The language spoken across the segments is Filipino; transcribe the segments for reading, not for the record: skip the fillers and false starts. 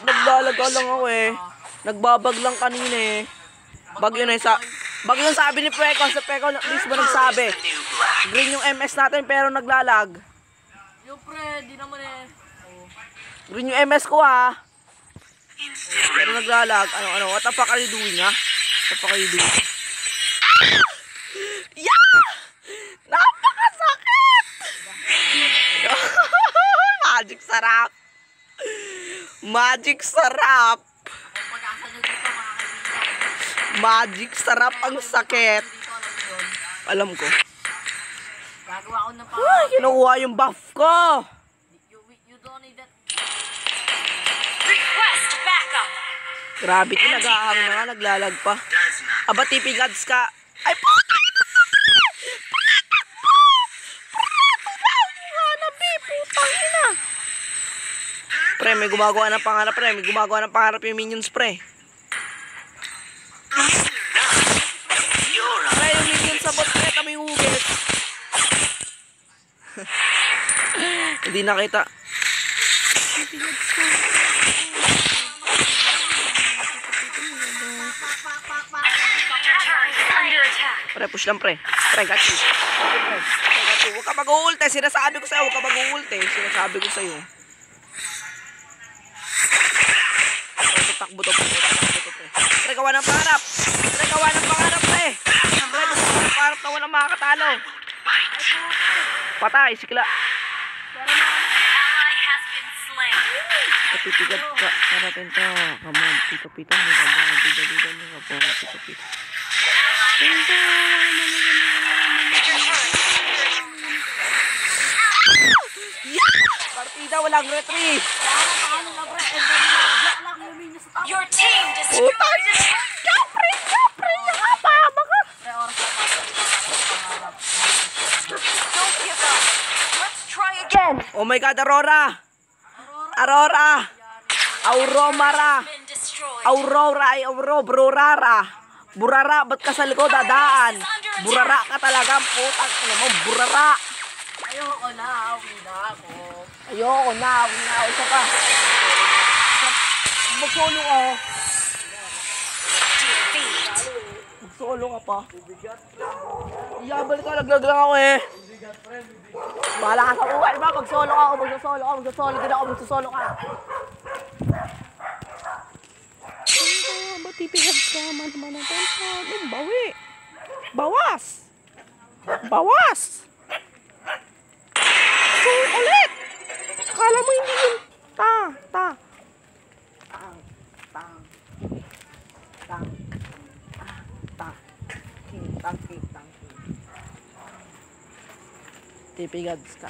Naglalaga lang ako eh. Nagbabag lang kanina eh. Bagyo na bagyo yung sabi ni Peko. Sa Peko mismo nagsabi. Green yung MS natin pero naglalag. Yung pre, di naman eh. Green yung MS ko ha. Pero naglalag. Ano? What the fuck are you doing ha? What the fuck are you doing? Yeah! Napakasakit! Magic sarap! Magic sarap! Magic sarap ang sakit. Alam ko. Gagawa ko ng pangalan. Kinukuha yung buff ko. You don't need that. Request backup. Grabe, nag-aahang na nga, naglalag pa. Aba, TP gods ka. Ay, puta! Pre, may gumagawa ng pangarap, pre. May gumagawa ng pangarap yung minions, pre. Pre, yung minions sa bot, pre. Kami hugit. Hindi nakita. Pre, push lang, pre. Pre, got you. Pre, got you. Huwag ka mag-uulte. Sinasabi ko sa'yo, huwag ka mag-uulte. Sinasabi ko sa'yo. Takbo to, pre. Pre, gawa ng pangarap. Pre, gawa ng pangarap, pre. Pre, gusto ko ng pangarap na walang makakatalo. Patay, sikla. Ally has been slain. Kapitigat ka. Karatin to. Come on, pito-pito. Pito-pito. Pito-pito. Partida, walang retreat. Your team destroyed it. Kapre, nakapama ka. Don't give up. Let's try again. Oh my God, Aurora. Auromara. Been destroyed. Aurora, Brorara. Burara, ba't ka sa likod dadaan? Burara ka talaga, putang ina mo, burara. Ayoko na, uwi na ako. Ayoko na, isa ka. Mag-solo ka. Mag-solo ka pa. Iyabal ka, naglag lang ako eh. Bahala ka sa buhay ba? Mag-solo ka ako, magsasolo din ako, magsasolo ka. Matipihad ka, man natin. Bawi. Bawas. So, ulit. Akala mo hindi yun. Tang. Tipigads ka.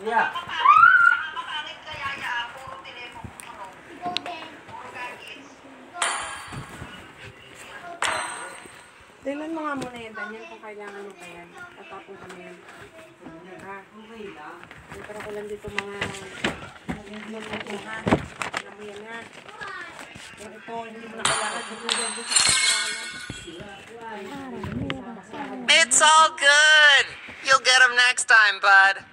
Yeah. Tingnan mo nga muna yan, Daniel, kung kailangan mo pa yan. Tatapon ka na yan. Pero ko lang dito mga... Alam mo yan nga. Pero ito, hindi mo na kailangan. It's all good. You'll get them next time, bud.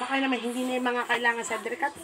Baka naman hindi na yung mga kailangan sa Derkat.